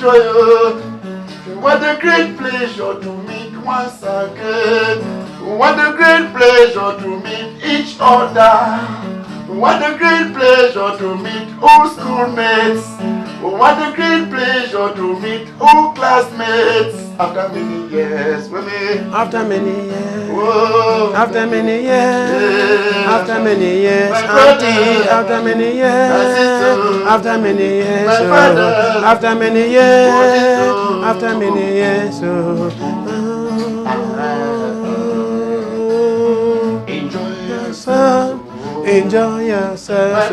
enjoy you. What a great pleasure to meet once again. What a great pleasure to meet each other. What a great pleasure to meet old schoolmates. What a great pleasure to meet old classmates. After many years, women. After many years. Whoa. After many years. Yeah. After many years. Auntie. After many years. After many years. My father. After many years. After many years. Enjoy yourself. Enjoy yourself,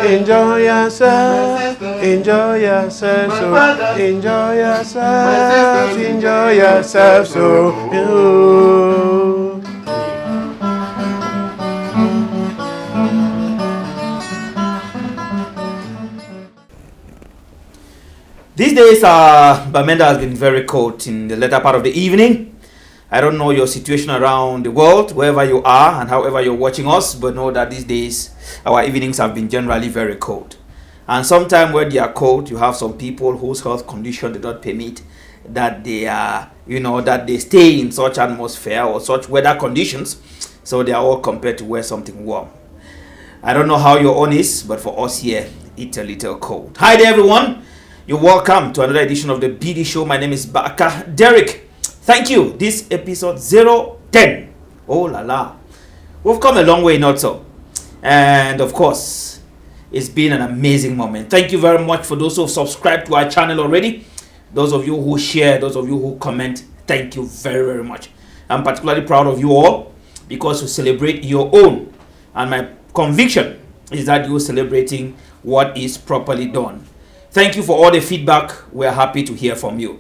enjoy yourself, enjoy yourself, enjoy yourself, enjoy yourself, so. These days, Bamenda has been very cold in the latter part of the evening. I don't know your situation around the world, wherever you are and however you're watching us, but know that these days our evenings have been generally very cold. And sometimes when they are cold, you have some people whose health condition did not permit that they are, that they stay in such atmosphere or such weather conditions. So they are all compared to wear something warm. I don't know how your own is, but for us here, it's a little cold. Hi there, everyone. You're welcome to another edition of the BD Show. My name is Baka Derek. Thank you. This episode 010. Oh la la. We've come a long way, not so. And of course, it's been an amazing moment. Thank you very much for those who have subscribed to our channel already. Those of you who share, those of you who comment, thank you very, very much. I'm particularly proud of you all because you celebrate your own. And my conviction is that you're celebrating what is properly done. Thank you for all the feedback. We're happy to hear from you.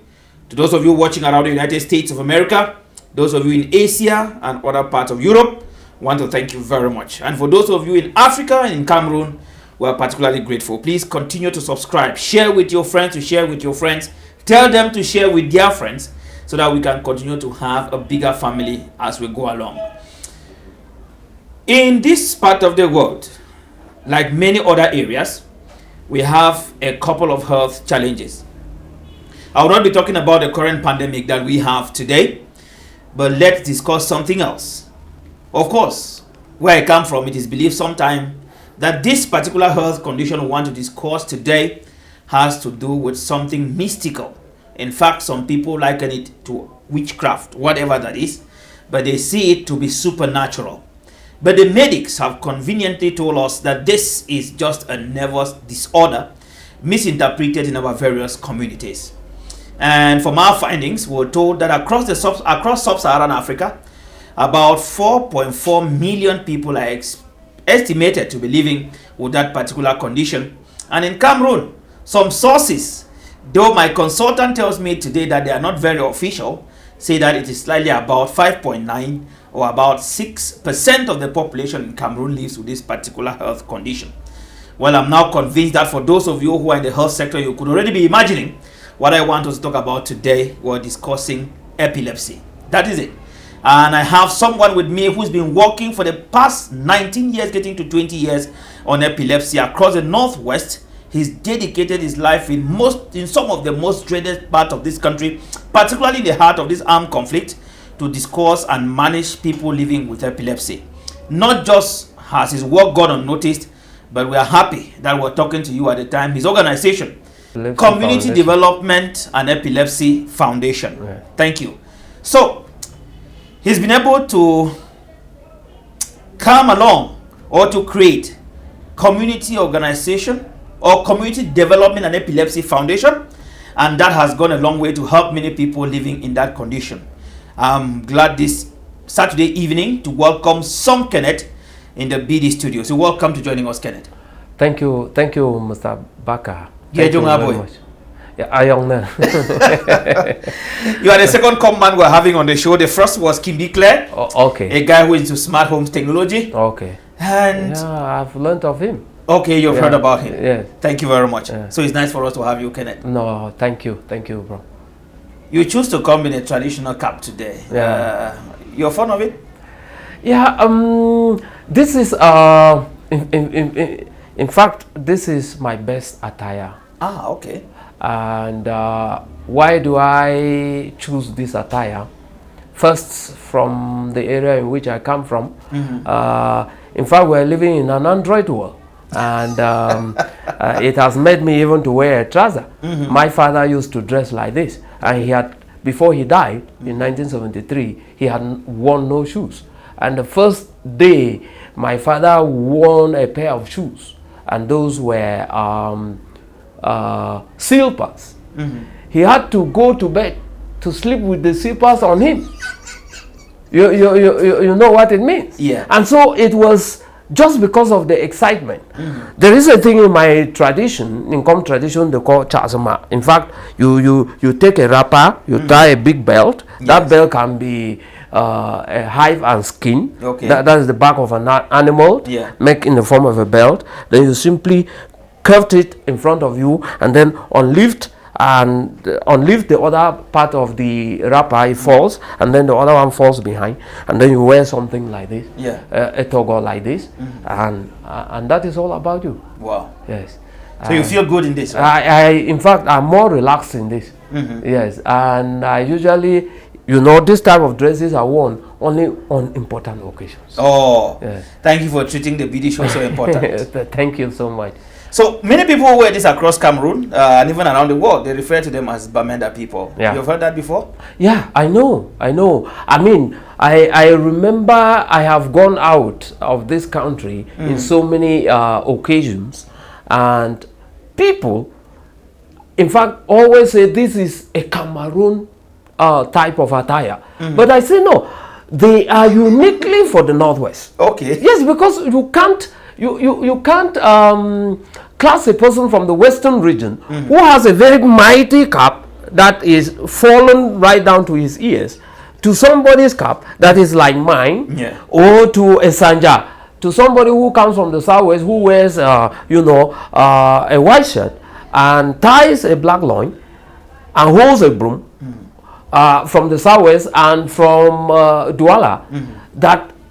To those of you watching around the United States of America, those of you in Asia and other parts of Europe, I want to thank you very much. And for those of you in Africa and in Cameroon, we are particularly grateful. Please continue to subscribe. Share with your friends to share with your friends. Tell them to share with their friends so that we can continue to have a bigger family as we go along. In this part of the world, like many other areas, we have a couple of health challenges. I will not be talking about the current pandemic that we have today, but let's discuss something else. Of course, where I come from, it is believed sometimes that this particular health condition we want to discuss today has to do with something mystical. In fact, some people liken it to witchcraft, whatever that is, but they see it to be supernatural. But the medics have conveniently told us that this is just a nervous disorder misinterpreted in our various communities. And from our findings, we were told that across sub-Saharan Africa, about 4.4 million people are estimated to be living with that particular condition. And in Cameroon, some sources, though my consultant tells me today that they are not very official, say that it is slightly about 5.9 or about 6% of the population in Cameroon lives with this particular health condition. Well, I'm now convinced that for those of you who are in the health sector, you could already be imagining what I want us to talk about today. We're discussing epilepsy. That is it. And I have someone with me who's been working for the past 19 years, getting to 20 years on epilepsy across the Northwest. He's dedicated his life in some of the most dreaded parts of this country, particularly in the heart of this armed conflict, to discuss and manage people living with epilepsy. Not just has his work gone unnoticed, but we are happy that we're talking to you at the time. His organization, Community Development and Epilepsy Foundation. Yeah. Thank you. So, he's been able to come along or to create community organization or Community Development and Epilepsy Foundation, and that has gone a long way to help many people living in that condition. I'm glad this Saturday evening to welcome Nsom Kenneth in the BD studio. So welcome to joining us, Kenneth. Thank you, Mr. Baka. Thank you very much. You are the second command we're having on the show. The first was Kimbi Claire, okay, a guy who is into smart homes technology. Okay. And yeah, I've learned of him. Okay, you've heard about him. Yes. Thank you very much. So it's nice for us to have you, Kenneth. No, thank you, bro. You choose to come in a traditional cap today. Yeah. You're fond of it? Yeah. This is in fact, this is my best attire. Ah, okay. And why do I choose this attire? First, from the area in which I come from. In fact, we're living in an Android world, and it has made me even to wear a trouser. My father used to dress like this, and he had, before he died in 1973, he had worn no shoes. And the first day, my father wore a pair of shoes, and those were slippers. He had to go to bed to sleep with the slippers on him. You know what it means? Yeah. And so it was just because of the excitement. There is a thing in my tradition, in Kom tradition, they call chasama. In fact, you take a wrapper, you tie a big belt. That belt can be a hive and skin. Okay. That is the back of an animal, make in the form of a belt. Then you simply curved it in front of you, and then unlift the other part of the wrapper. It falls, and then the other one falls behind, and then you wear something like this, a toga like this, and that is all about you. Wow. Yes. So you feel good in this, right? In fact, I'm more relaxed in this. Yes, and I usually, this type of dresses are worn only on important occasions. Oh, yes. Thank you for treating the BD show so important. Thank you so much. So many people wear this across Cameroon and even around the world. They refer to them as Bamenda people. Yeah. You've heard that before? Yeah, I know. I mean, I remember I have gone out of this country in so many occasions, and people, in fact, always say this is a Cameroon type of attire. But I say no, they are uniquely for the Northwest. Okay. Yes, because you can't class a person from the Western region who has a very mighty cap that is fallen right down to his ears, to somebody's cap that is like mine, or to a sanja, to somebody who comes from the Southwest who wears a white shirt and ties a black loin and holds a broom, from the Southwest and from Douala.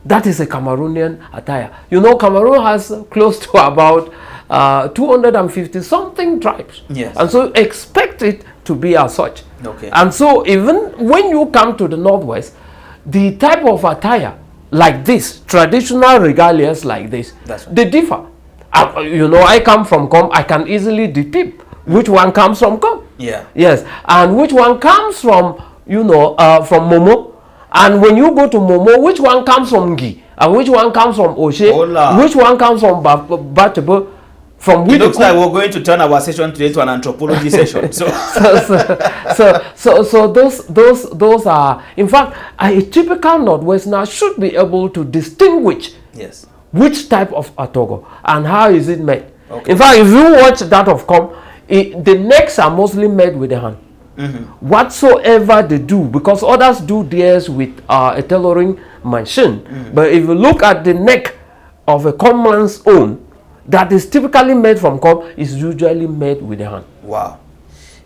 That is a Cameroonian attire. Cameroon has close to about 250 something tribes. Yes. And so expect it to be as such. Okay. And so even when you come to the Northwest, the type of attire like this, traditional regalias like this, they differ. I come from Com, I can easily depict which one comes from Com. Yeah. Yes. And which one comes from, from Momo. And when you go to Momo, which one comes from Gi? And which one comes from Oshe? Hola. Which one comes from Batabo? From it looks like we're going to turn our session today to an anthropology session. So those are, in fact, a typical Northwesterner should be able to distinguish which type of atogo and how is it made. Okay. In fact, if you watch that of Com, the necks are mostly made with the hand. Whatsoever they do, because others do theirs with a tailoring machine. But if you look at the neck of a common's own, that is typically made from Com, is usually made with the hand. Wow.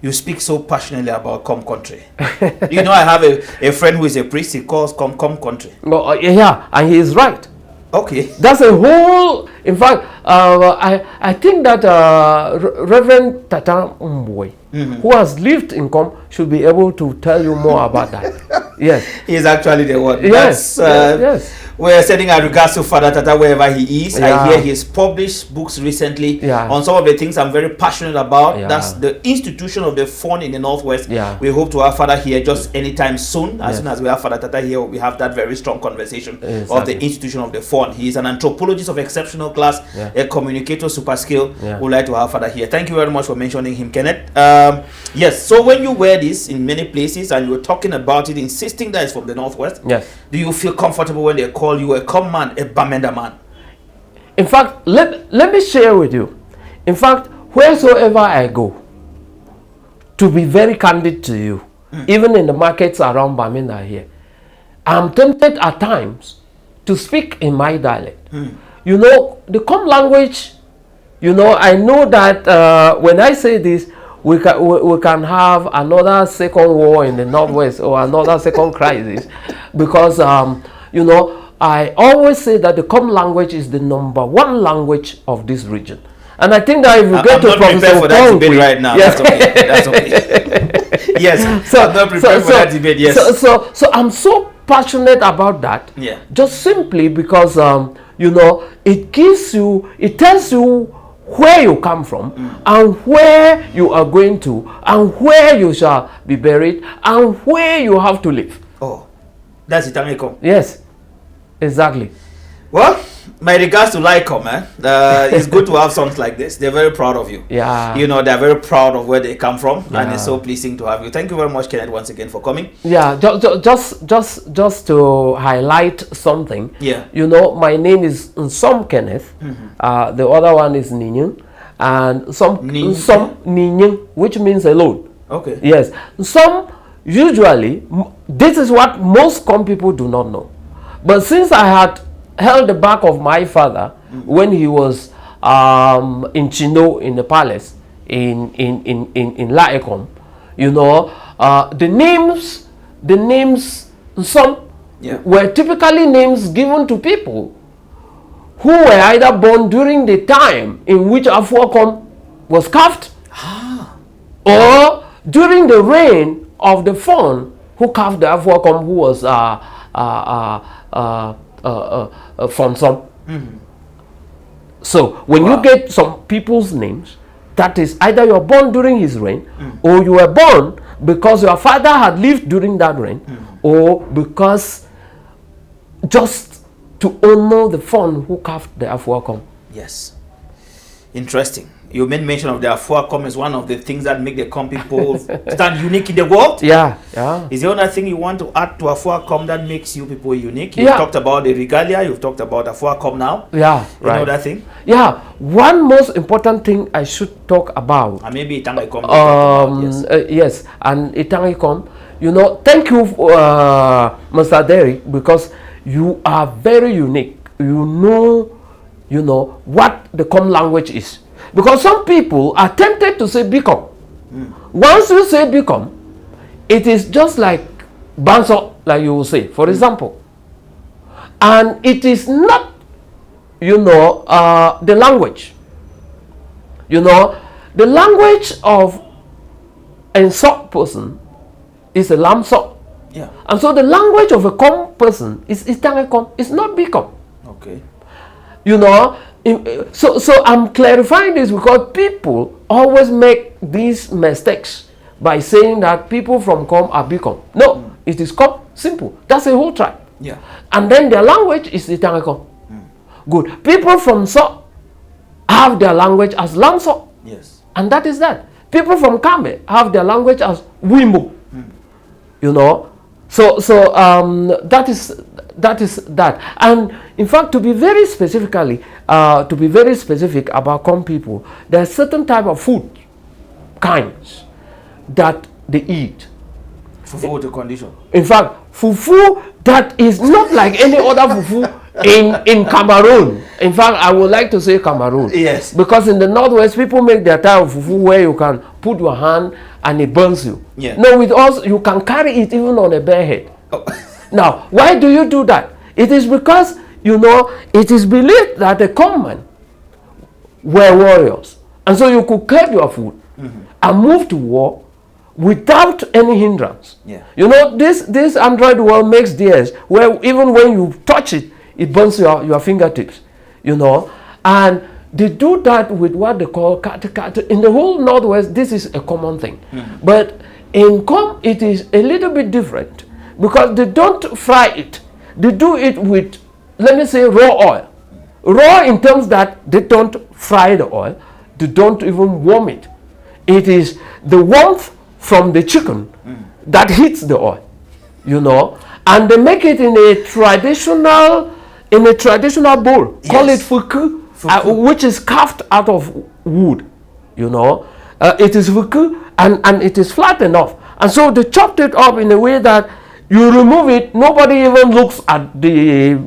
You speak so passionately about Com country. I have a friend who is a priest. He calls Com country. Yeah, and he is right. Okay. That's a whole, in fact, I think that Reverend Tata Mbwe, who has lived in Com, should be able to tell you more about that. Yes. He is actually the one. Yes. Yes. We're sending our regards to Father Tata wherever he is. I hear he has published books recently on some of the things I'm very passionate about. That's the institution of the phone in the Northwest. We hope to have Father here just anytime soon. As soon as we have Father Tata here, we have that very strong conversation of the institution of the phone. He is an anthropologist of exceptional class, a communicator super skill. We'd like to have Father here. Thank you very much for mentioning him, Kenneth. Yes, so when you wear this in many places and you're talking about it, insisting that it's from the Northwest, do you feel comfortable when they call you a Com man, a Bamenda man? In fact, let me share with you. In fact, wheresoever I go, to be very candid to you, even in the markets around Bamenda here, I'm tempted at times to speak in my dialect. The Com language, I know that when I say this, we can have another second war in the Northwest or another second crisis, because I always say that the Com language is the #1 language of this region. And I think that if you get to I'm not prepared for that debate right now. Yes. That's okay. That's okay. Yes. I'm not prepared for that debate. Yes. So I'm so passionate about that. Yeah. Just simply because you know, it tells you where you come from and where you are going to and where you shall be buried and where you have to live. Oh, that's Itamiko. Yes, exactly. Well, my regards to Lycom, man. It's good to have songs like this. They're very proud of you. Yeah. You know, they're very proud of where they come from, Yeah. and it's so pleasing to have you. Thank you very much, Kenneth, once again for coming. Yeah, just to highlight something. Yeah. You know, my name is Nsom Kenneth. The other one is Ninyung, and Nsom Ninyung, which means alone. Okay. Yes. Some usually this is what most Com people do not know, but since I had held the back of my father when he was in Chino in the palace in Laecom, you know, the names some were typically names given to people who were either born during the time in which Afuakom was carved or during the reign of the Fon who carved the Afuakom, who was from some. So when you get some people's names, that is either you're born during his reign or you were born because your father had lived during that reign or because just to honor the Fon who carved the Afuakom. Yes. Interesting. You made mention of the Afuakom as one of the things that make the Com people stand unique in the world. Yeah, yeah. Is there other thing you want to add to Afuakom that makes you people unique? You've talked about the regalia, you've talked about Afuakom now. Yeah, right. You know that thing? Yeah, one most important thing I should talk about. And maybe Itangikom. Yes, and Itangikom. You know, thank you, Mr. Derek, because you are very unique. You know what the Com language is. Because some people are tempted to say Bicom. Once you say Bicom, it is just like Banso, like you will say, for example. And it is not, you know, the language. You know, the language of a Sok person is a Lamsok. Yeah. And so the language of a Com person is Itangikom. It's not Bicom. Okay. You know, so I'm clarifying this because people always make these mistakes by saying that people from Com are Bicom. No, it is Com, simple. That's a whole tribe. Yeah. And then their language is Itangikom. Good. People from So have their language as Lamso. Yes. And that is that. People from Kame have their language as Wimbo. You know, so that is that. And in fact, to be very specific about Com people, there are certain type of food kinds that they eat. Fufu with the condition. In fact, fufu that is not like any other fufu in Cameroon. In fact, I would like to say Cameroon. Yes. Because in the northwest, people make their type of fufu where you can put your hand and it burns you. Yeah. No, with us, you can carry it even on a bare head. Oh. Now, why do you do that? It is because, you know, it is believed that the common were warriors. And so you could curb your food and move to war without any hindrance. Yeah. You know, this Android world makes theirs where even when you touch it, it burns your fingertips, you know. And they do that with what they call kata. In the whole Northwest, this is a common thing. But in Com, it is a little bit different because they don't fry it. They do it with, let me say, raw oil. Raw in terms that they don't fry the oil. They don't even warm it. It is the warmth from the chicken that hits the oil, you know. And they make it in a traditional bowl. Yes. Call it fuku. Which is carved out of wood, you know. It is fuku and it is flat enough. And so they chopped it up in a way that you remove it, nobody even looks at the,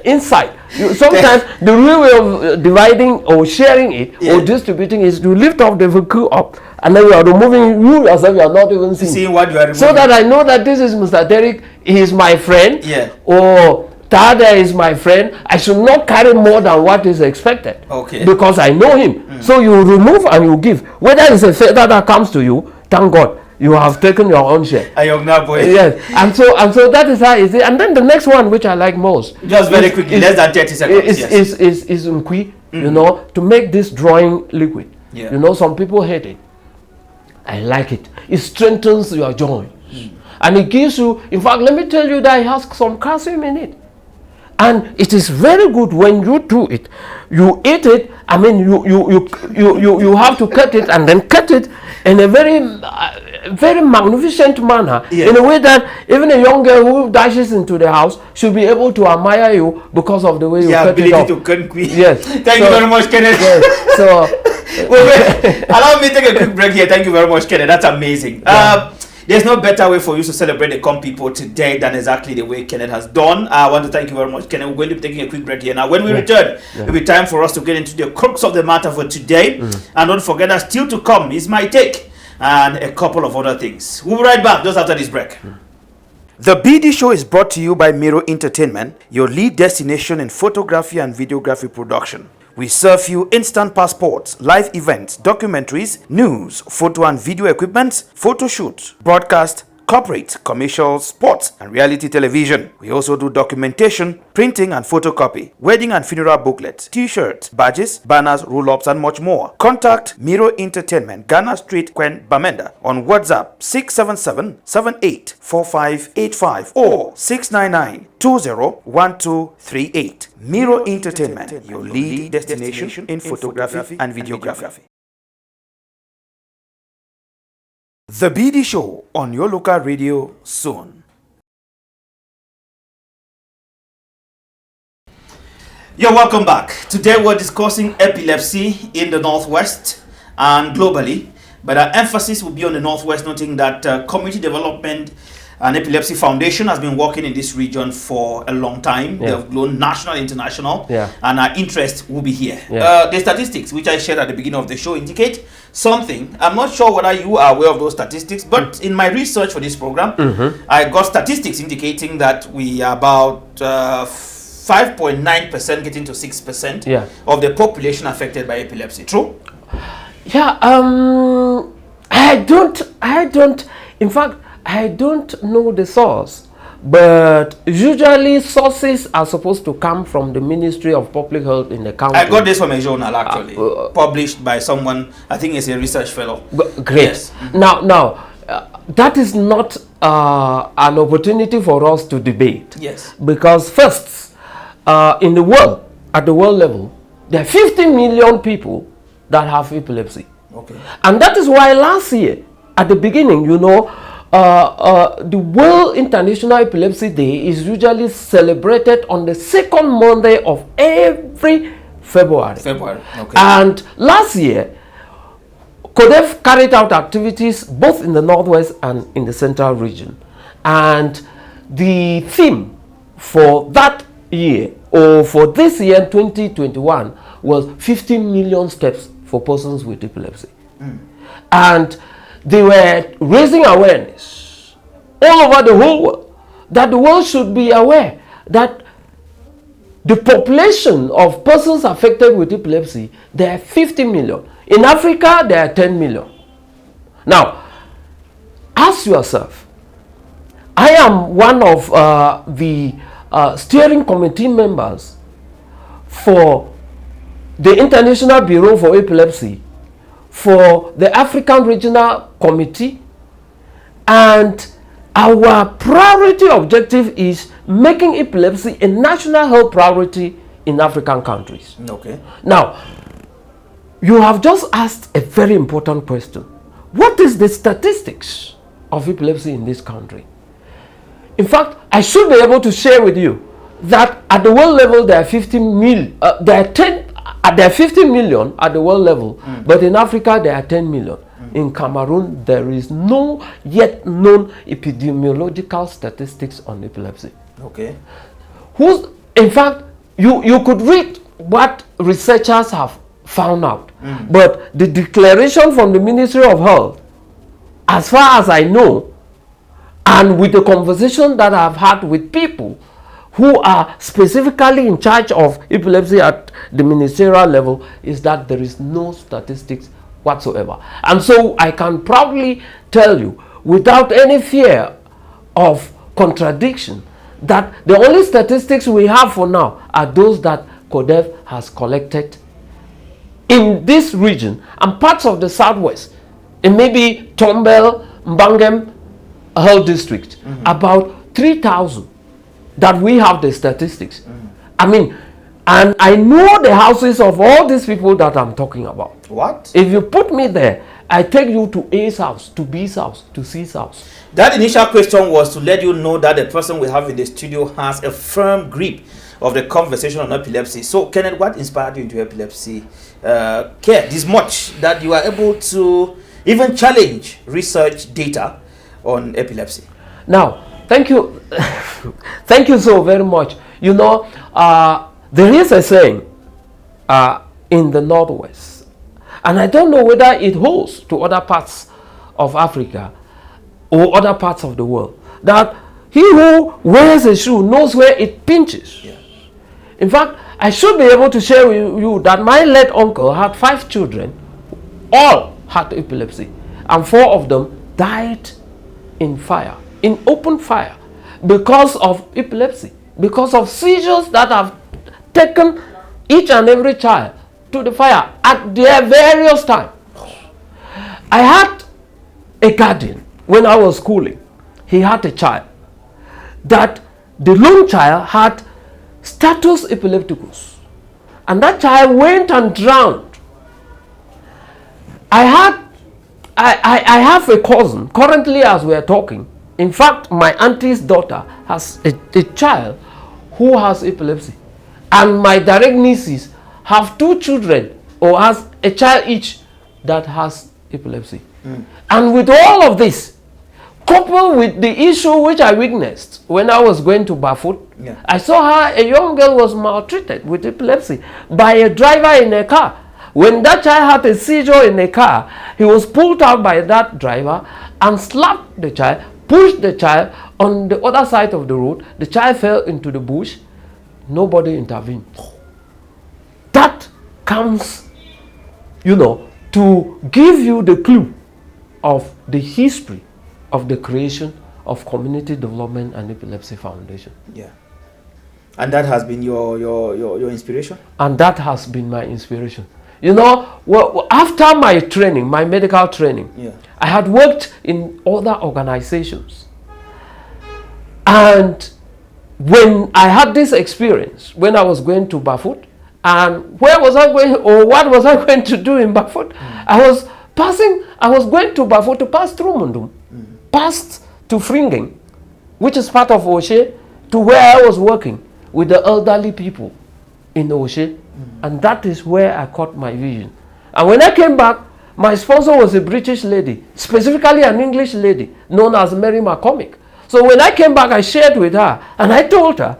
inside. Sometimes the real way of dividing or sharing it or distributing is to lift off the fuku up and then you are removing you yourself, you are not even seeing what you are removing. So that I know that this is Mr. Derek, he is my friend. Yeah. Or Tada is my friend. I should not carry more than what is expected. Okay. Because I know him. So you remove and you give. Whether it's a feather that comes to you, thank God, you have taken your own share. Yes. And so that is how it is. And then the next one, which I like most. Just very quickly, less than 30 seconds. Is Nkwi, you know, to make this drawing liquid. Yeah. You know, some people hate it. I like it. It strengthens your joints. And it gives you, in fact, let me tell you that it has some calcium in it. And it is very good when you do it. You eat it, I mean, you have to cut it and then cut it in a very magnificent manner, in a way that even a young girl who dashes into the house should be able to admire you because of the way you cut it off. Yes. Thank you very much, Kenneth. Yes. So, allow me to take a quick break here. Thank you very much, Kenneth. That's amazing. There's no better way for you to celebrate the Com people today than exactly the way Kenneth has done. I want to thank you very much, Kenneth. We're going to be taking a quick break here. Now, when we return, it'll be time for us to get into the crux of the matter for today. And don't forget that still to come is my take and a couple of other things. We'll be right back just after this break. The BD Show is brought to you by Miro Entertainment, your lead destination in photography and videography production. We serve you instant passports, live events, documentaries, news, photo and video equipment, photo shoots, broadcast, corporate, commercial, sports, and reality television. We also do documentation, printing and photocopy, wedding and funeral booklets, t-shirts, badges, banners, roll-ups, and much more. Contact Miro Entertainment, Ghana Street, Kwen, Bamenda on WhatsApp 677-784585 or 699-201238. Miro Entertainment, your lead destination in photography and videography. The BD Show on your local radio soon. You're welcome back. Today we're discussing epilepsy in the Northwest and globally, but our emphasis will be on the Northwest, noting that Community Development and Epilepsy Foundation has been working in this region for a long time. They have grown national, international, and our interest will be here. The statistics, which I shared at the beginning of the show, indicate something. I'm not sure whether you are aware of those statistics, but in my research for this program, I got statistics indicating that we are about 5.9% getting to 6% of the population affected by epilepsy. True? Yeah. I don't. In fact, I don't know the source, but usually sources are supposed to come from the Ministry of Public Health in the country. I got this from a journal actually, published by someone, I think it's a research fellow. Great. Yes. Now, that is not an opportunity for us to debate. Yes. Because first, in the world, at the world level, there are 50 million people that have epilepsy. Okay. And that is why last year, at the beginning, you know, the World International Epilepsy Day is usually celebrated on the second Monday of every February. Okay. And last year, CODEF carried out activities both in the Northwest and in the Central region. And the theme for that year, or for this year, 2021, was 15 million steps for persons with epilepsy. And they were raising awareness all over the whole world, that the world should be aware that the population of persons affected with epilepsy, there are 50 million. In Africa, there are 10 million. Now, ask yourself, I am one of the steering committee members for the International Bureau for Epilepsy, for the African Regional Committee, and our priority objective is making epilepsy a national health priority in African countries. Okay. Now, you have just asked a very important question. What is the statistics of epilepsy in this country? In fact, I should be able to share with you that at the world level there are 50 million, there are 50 million at the world level, but in Africa there are 10 million. In Cameroon, there is no yet known epidemiological statistics on epilepsy. Okay. In fact, you could read what researchers have found out, but the declaration from the Ministry of Health, as far as I know, and with the conversation that I've had with people who are specifically in charge of epilepsy at the ministerial level, is that there is no statistics whatsoever. And so I can proudly tell you, without any fear of contradiction, that the only statistics we have for now are those that CODEF has collected in this region and parts of the southwest, and maybe Tombel, Mbangem Health District, about 3,000 that we have the statistics. I mean, and I know the houses of all these people that I'm talking about. What? If you put me there, I take you to A's house, to B's house, to C's house. That initial question was to let you know that the person we have in the studio has a firm grip of the conversation on epilepsy. So, Kenneth, what inspired you into epilepsy care this much that you are able to even challenge research data on epilepsy? Now, thank you. Thank you so very much. You know, there is a saying in the Northwest, and I don't know whether it holds to other parts of Africa or other parts of the world, that he who wears a shoe knows where it pinches. Yes. In fact, I should be able to share with you that my late uncle had 5 children, all had epilepsy, and 4 of them died in fire, in open fire, because of epilepsy, because of seizures that have taken each and every child to the fire at their various times. I had a guardian when I was schooling. He had a child that the lone child had status epilepticus, and that child went and drowned. I have a cousin currently as we are talking. In fact, my auntie's daughter has a child who has epilepsy, and my direct nieces have 2 children or has a child each that has epilepsy. And with all of this, coupled with the issue which I witnessed when I was going to Bafut, I saw how a young girl was maltreated with epilepsy by a driver in a car. When that child had a seizure in a car, he was pulled out by that driver and slapped the child, pushed the child on the other side of the road. The child fell into the bush. Nobody intervened. That comes, you know, to give you the clue of the history of the creation of Community Development and Epilepsy Foundation. Yeah. And that has been your inspiration? And that has been my inspiration. You know, well, after my training, my medical training, I had worked in other organizations. And when I had this experience, when I was going to Bafut, and where was I going, or what was I going to do in Bafut? I was going to Bafut to pass through Mundum, passed to Fringing, which is part of Oshe, to where I was working with the elderly people in Oshe. And that is where I caught my vision. And when I came back, my sponsor was a British lady, specifically an English lady known as Mary McCormick. So when I came back, I shared with her, and I told her,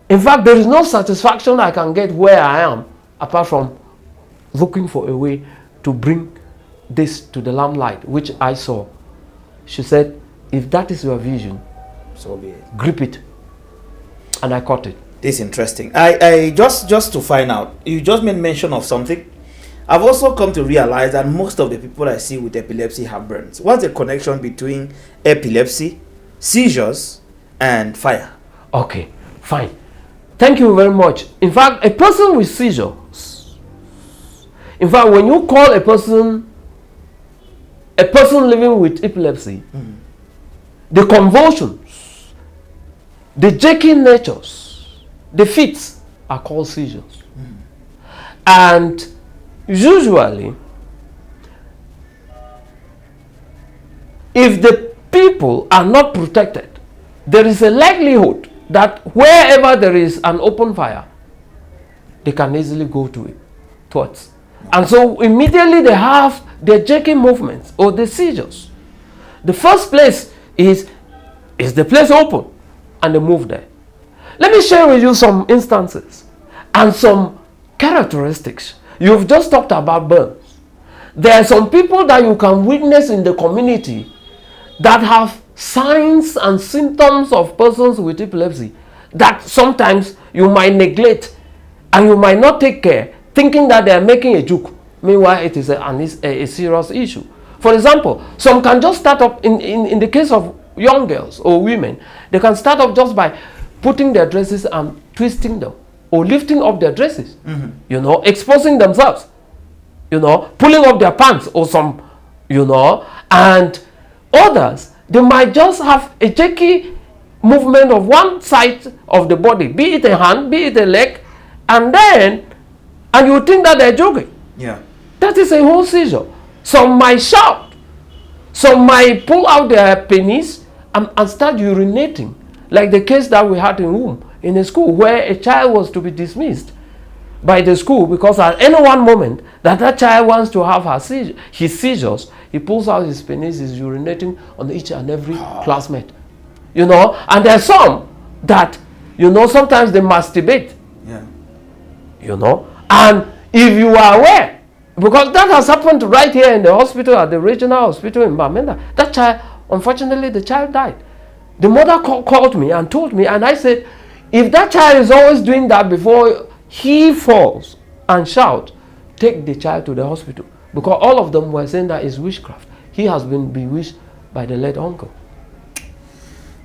in fact, there is no satisfaction I can get where I am apart from looking for a way to bring this to the limelight, which I saw. She said, if that is your vision, so be it. Grip it. And I caught it. This is interesting. I just to find out, you just made mention of something. I've also come to realize that most of the people I see with epilepsy have burns. What's the connection between epilepsy, seizures, and fire? Okay, fine. Thank you very much. In fact, a person with seizures, in fact, when you call a person living with epilepsy, the convulsions, the jerking natures, the fits are called seizures. And usually, if the people are not protected, there is a likelihood that wherever there is an open fire, they can easily go to it, towards. And so immediately they have their jerking movements or the seizures. The first place is the place open, and they move there. Let me share with you some instances and some characteristics. You've just talked about burns. There are some people that you can witness in the community that have signs and symptoms of persons with epilepsy that sometimes you might neglect and you might not take care, thinking that they are making a joke. Meanwhile, it is a serious issue. For example, some can just start up, in the case of young girls or women, they can start up just by putting their dresses and twisting them, or lifting up their dresses, you know, exposing themselves, you know, pulling up their pants or some, you know, and others, they might just have a jerky movement of one side of the body, be it a hand, be it a leg, and you think that they're joking. Yeah. That is a whole seizure. Some might shout, some might pull out their penis and start urinating, like the case that we had in Waoooo, in a school where a child was to be dismissed by the school because at any one moment that child wants to have his seizures, he pulls out his penis, is urinating on each and every classmate. You know, and there are some that, you know, sometimes they masturbate. Yeah. You know, and if you are aware, because that has happened right here in the hospital, at the regional hospital in Bamenda, that child, unfortunately, the child died. The mother called me and told me, and I said, if that child is always doing that before he falls and shouts, take the child to the hospital. Because all of them were saying that it's witchcraft. He has been bewitched by the late uncle.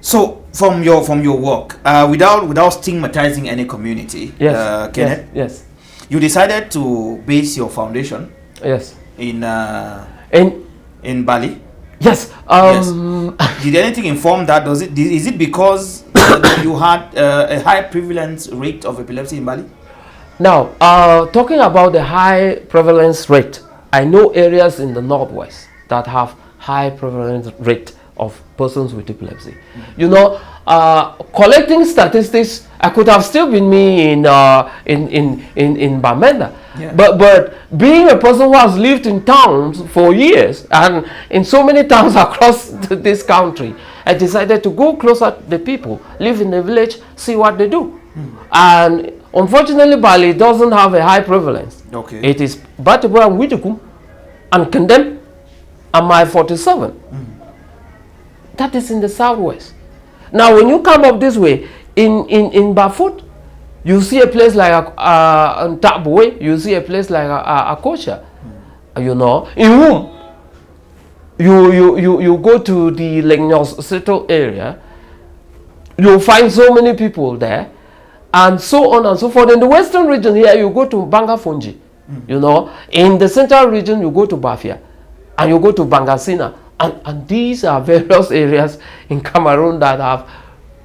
So from your work, without stigmatizing any community, Yes, Kenneth, yes, you decided to base your foundation, yes, in Bali. yes. Yes. Did anything inform that? Is it because you had a high prevalence rate of epilepsy in Bali? Now, talking about the high prevalence rate, I know areas in the northwest that have high prevalence rate of persons with epilepsy. You know, collecting statistics, I could have still been me in Bamenda. Yeah. But being a person who has lived in towns for years and in so many towns across this country, I decided to go closer to the people, live in the village, see what they do. And unfortunately, Bali doesn't have a high prevalence. Okay. It is Batibu and Wijukum and Kendem and my 47. That is in the southwest. Now, when you come up this way, in Bafut, you see a place like Tabwe, you see a place like Akosha, you know. In Waoooo, you go to the Legnos Settle area, you'll find so many people there, and so on and so forth. In the western region here, you go to Banga Fungi, you know. In the central region, you go to Bafia, and you go to Bangasina. And these are various areas in Cameroon that have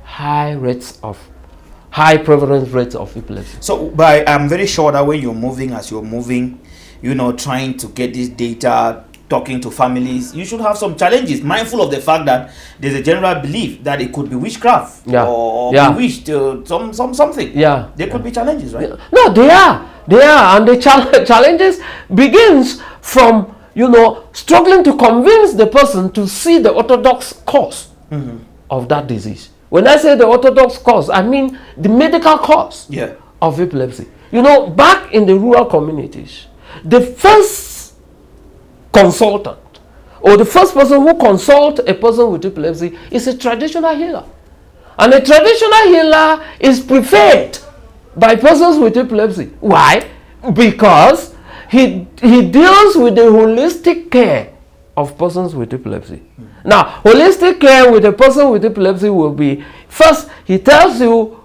high prevalence rates of epilepsy. So, I'm very sure that when you're moving, you know, trying to get this data, talking to families, you should have some challenges, mindful of the fact that there's a general belief that it could be witchcraft or bewitched, something. Yeah. There could be challenges, right? No, they are, and the challenges begins from, you know, struggling to convince the person to see the orthodox cause of that disease. When I say the orthodox cause, I mean the medical cause of epilepsy. You know, back in the rural communities, the first consultant or the first person who consults a person with epilepsy is a traditional healer. And a traditional healer is preferred by persons with epilepsy. Why? Because he deals with the holistic care of persons with epilepsy. Now, holistic care with a person with epilepsy will be, first, he tells you,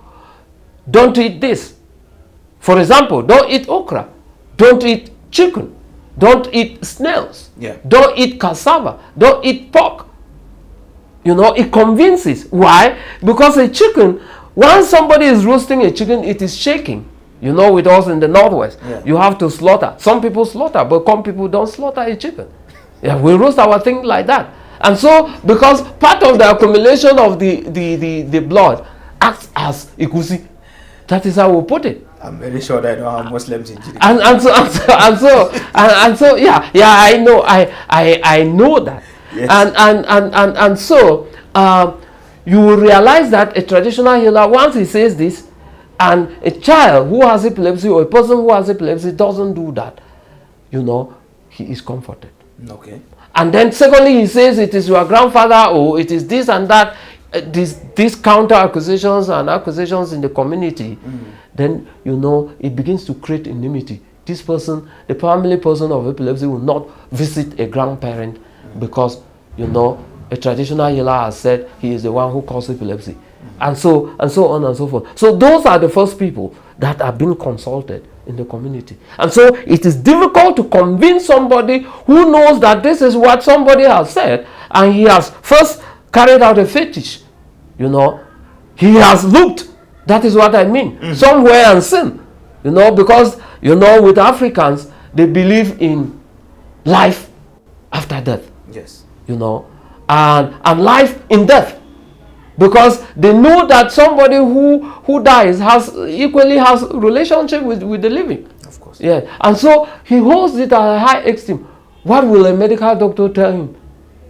don't eat this. For example, don't eat okra, don't eat chicken, don't eat snails, don't eat cassava, don't eat pork. You know, it convinces. Why? Because a chicken, once somebody is roasting a chicken, it is shaking. You know, with us in the northwest, you have to slaughter. Some people slaughter, but some people don't slaughter a chicken. We roast our thing like that. And so, because part of the accumulation of the blood acts as ikusi. That is how we put it. I'm very sure that I don't have Muslims in Chile. And so, I know, I know that. Yes. And so, you will realize that a traditional healer, once he says this, and a child who has epilepsy or a person who has epilepsy doesn't do that, you know, he is comforted. Okay. And then secondly, he says it is your grandfather or it is this and that. these counter accusations and accusations in the community, then it begins to create enmity. This person, the family person of epilepsy, will not visit a grandparent because a traditional healer has said he is the one who caused epilepsy, and so on and so forth. So those are the first people that are being consulted in the community. And so it is difficult to convince somebody who knows that this is what somebody has said, and he has first carried out a fetish. He has looked, that is what I mean, somewhere and seen. Because with Africans, they believe in life after death. Yes. And life in death, because they know that somebody who dies equally has relationship with the living. Of course. Yeah. And so he holds it at a high esteem. What will a medical doctor tell him?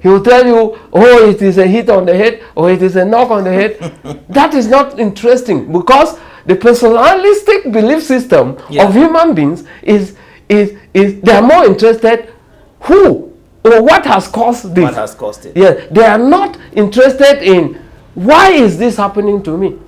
He will tell you, oh, it is a hit on the head, or it is a knock on the head. That is not interesting, because the personalistic belief system of human beings is they are more interested who or what has caused this. What has caused it? Yeah, they are not interested in why is this happening to me.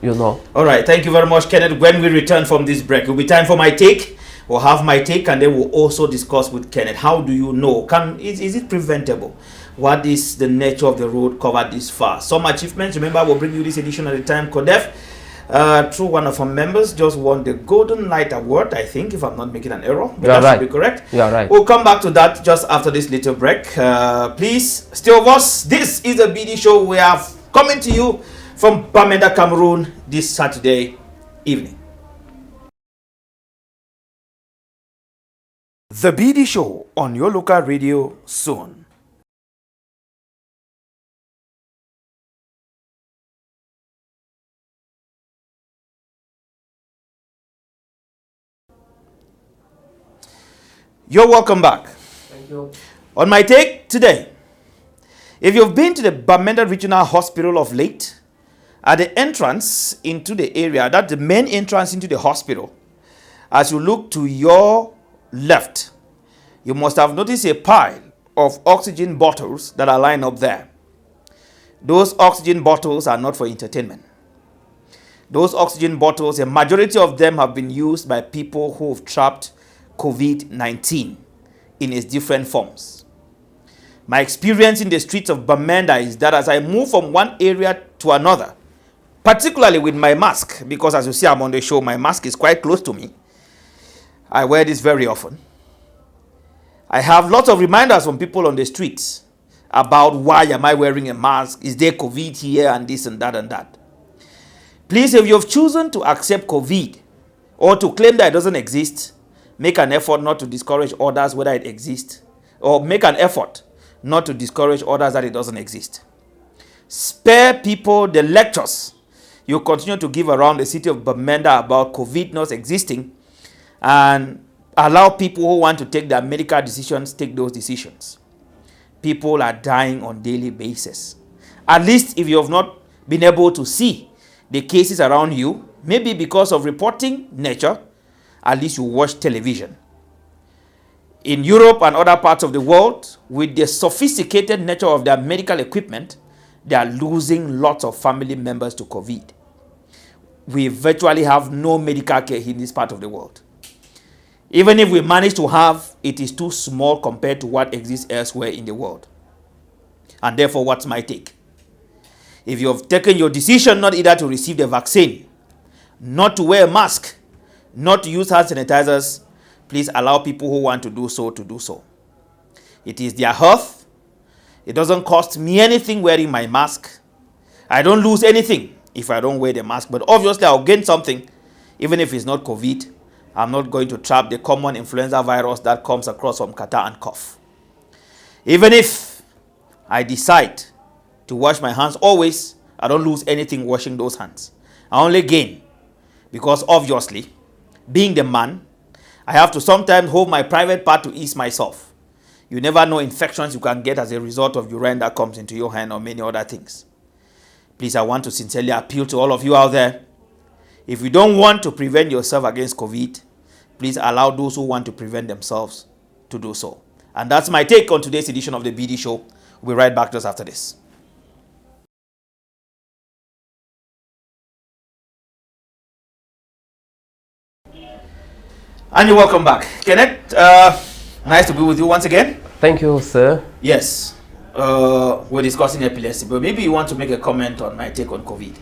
All right, thank you very much, Kenneth. When we return from this break, it will be time for my take. We'll have my take, and then we'll also discuss with Kenneth. How do you know? Is it preventable? What is the nature of the road covered this far? Some achievements. Remember, we'll bring you this edition at the time. CODEF, through one of our members, just won the Golden Light Award, I think, if I'm not making an error. But that should be correct. You are right. We'll come back to that just after this little break. Please stay with us. This is a BD show. We are coming to you from Bamenda, Cameroon, this Saturday evening. The BD show on your local radio soon. You're welcome back. Thank you. On my take today, if you've been to the Bamenda Regional Hospital of late, at the entrance into the area, that's the main entrance into the hospital, as you look to your left, you must have noticed a pile of oxygen bottles that are lined up there. Those oxygen bottles are not for entertainment. Those oxygen bottles, a majority of them have been used by people who have trapped COVID-19 in its different forms. My experience in the streets of Bamenda is that as I move from one area to another, particularly with my mask, because as you see I'm on the show, my mask is quite close to me. I wear this very often. I have lots of reminders from people on the streets about why am I wearing a mask? Is there COVID here and this and that and that? Please, if you've chosen to accept COVID or to claim that it doesn't exist, make an effort not to discourage others whether it exists, or make an effort not to discourage others that it doesn't exist. Spare people the lectures you continue to give around the city of Bamenda about COVID not existing, and allow people who want to take their medical decisions take those decisions. People are dying on a daily basis. At least if you have not been able to see the cases around you, maybe because of reporting nature, at least you watch television. In Europe and other parts of the world, with the sophisticated nature of their medical equipment, they are losing lots of family members to COVID. We virtually have no medical care in this part of the world. Even if we manage to have, it is too small compared to what exists elsewhere in the world. And therefore, what's my take? If you have taken your decision not either to receive the vaccine, not to wear a mask, not to use hand sanitizers, please allow people who want to do so to do so. It is their health. It doesn't cost me anything wearing my mask. I don't lose anything if I don't wear the mask, but obviously I'll gain something, even if it's not COVID. I'm not going to trap the common influenza virus that comes across from catarrh and cough. Even if I decide to wash my hands always, I don't lose anything washing those hands. I only gain, because obviously, being the man, I have to sometimes hold my private part to ease myself. You never know infections you can get as a result of urine that comes into your hand or many other things. Please, I want to sincerely appeal to all of you out there. If you don't want to prevent yourself against COVID, please allow those who want to prevent themselves to do so. And that's my take on today's edition of the BD Show. We'll be right back just after this. And you're welcome back. Kenneth, nice to be with you once again. Thank you, sir. Yes, we're discussing epilepsy, but maybe you want to make a comment on my take on COVID.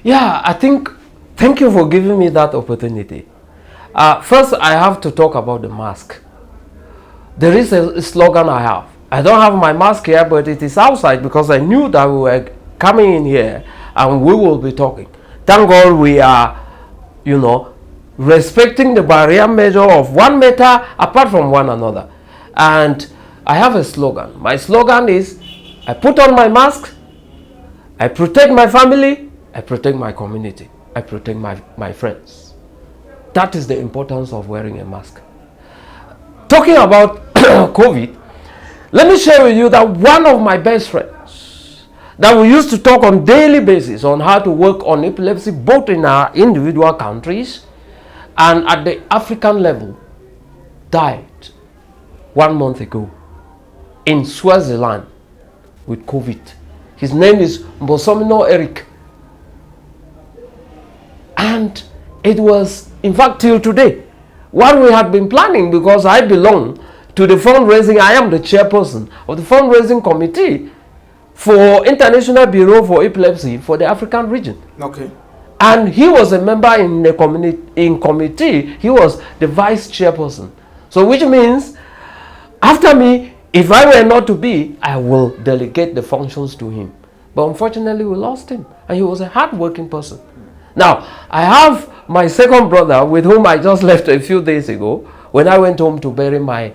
Yeah, I think, thank you for giving me that opportunity. First, I have to talk about the mask. There is a slogan I have. I don't have my mask here, but it is outside because I knew that we were coming in here and we will be talking. Thank God we are, respecting the barrier measure of 1 meter apart from one another. And I have a slogan. My slogan is, I put on my mask, I protect my family, I protect my community, I protect my friends. That is the importance of wearing a mask. Talking about COVID, let me share with you that one of my best friends that we used to talk on daily basis on how to work on epilepsy both in our individual countries and at the African level died 1 month ago in Swaziland with COVID. His name is Mbosomino Eric. And it was, in fact, till today, what we had been planning, because I belong to the fundraising, I am the chairperson of the fundraising committee for International Bureau for Epilepsy for the African region. Okay. And he was a member in the committee, he was the vice chairperson. So which means, after me, if I were not to be, I will delegate the functions to him. But unfortunately, we lost him. And he was a hard-working person. Now, I have my second brother with whom I just left a few days ago when I went home to bury my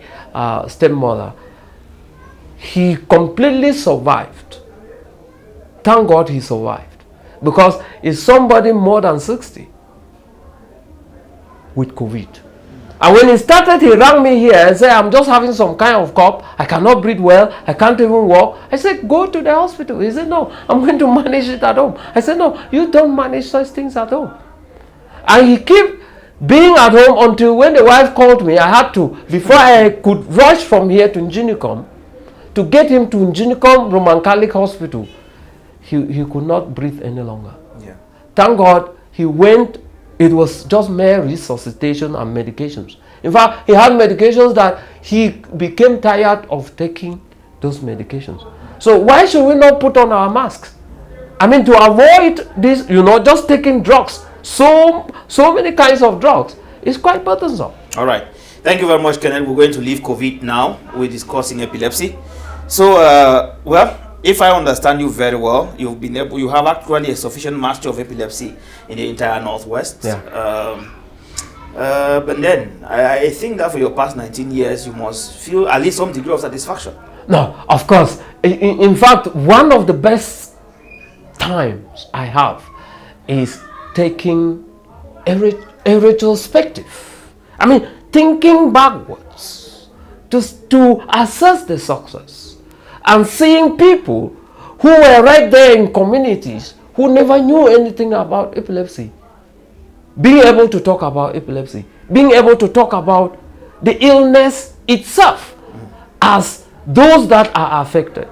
stepmother. He completely survived. Thank God he survived. Because he's somebody more than 60 with COVID. And when he started, he rang me here and said, I'm just having some kind of cough. I cannot breathe well. I can't even walk. I said, go to the hospital. He said, no, I'm going to manage it at home. I said, no, you don't manage such things at home. And he kept being at home until when the wife called me, I had to, before I could rush from here to Njinicom, to get him to Njinicom Roman Catholic Hospital. He could not breathe any longer. Yeah. Thank God he went. It was just mere resuscitation and medications. In fact, he had medications that he became tired of taking those medications. So why should we not put on our masks? I mean, to avoid this, just taking drugs, so many kinds of drugs, is quite burdensome. All right. Thank you very much, Kenneth. We're going to leave COVID now. We're discussing epilepsy. So, if I understand you very well, you have actually a sufficient mastery of epilepsy in the entire Northwest. Yeah. But then, I think that for your past 19 years, you must feel at least some degree of satisfaction. No, of course. In fact, one of the best times I have is taking a retrospective. I mean, thinking backwards to assess the success. And seeing people who were right there in communities who never knew anything about epilepsy, being able to talk about epilepsy, being able to talk about the illness itself as those that are affected,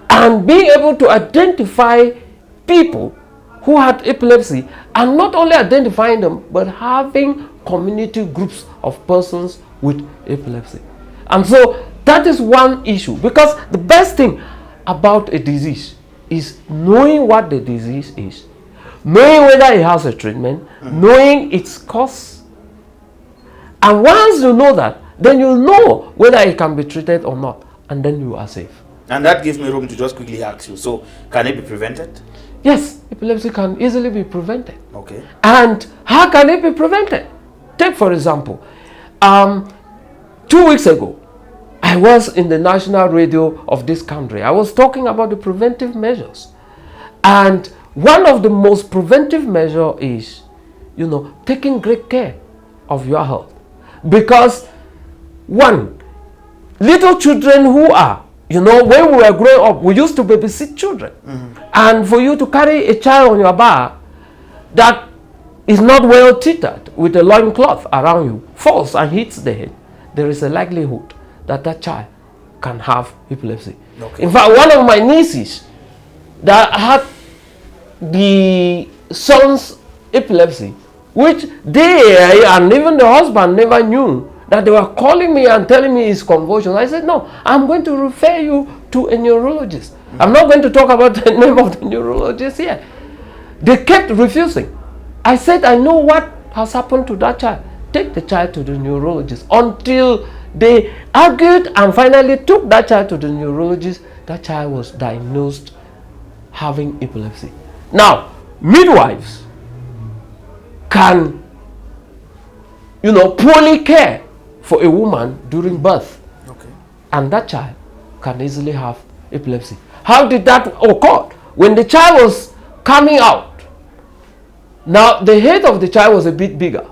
and being able to identify people who had epilepsy, and not only identifying them, but having community groups of persons with epilepsy. And so that is one issue, because the best thing about a disease is knowing what the disease is, knowing whether it has a treatment, knowing its cause. And once you know that, then you know whether it can be treated or not, and then you are safe. And that gives me room to just quickly ask you, so can it be prevented? Yes, epilepsy can easily be prevented. Okay. And how can it be prevented? Take, for example, 2 weeks ago, I was in the national radio of this country. I was talking about the preventive measures. And one of the most preventive measures is, taking great care of your health. Because, one, little children who are, when we were growing up, we used to babysit children. And for you to carry a child on your back that is not well treated with a loincloth around you, falls and hits the head, there is a likelihood that child can have epilepsy. Okay. In fact, one of my nieces that had the son's epilepsy which they and even the husband never knew, that they were calling me and telling me his convulsions. I said, no, I'm going to refer you to a neurologist. I'm not going to talk about the name of the neurologist here. They kept refusing. I said, I know what has happened to that child. Take the child to the neurologist. Until they argued and finally took that child to the neurologist, that child was diagnosed having epilepsy. Now, midwives can, poorly care for a woman during birth. Okay. And that child can easily have epilepsy. How did that occur? When the child was coming out, now the head of the child was a bit bigger.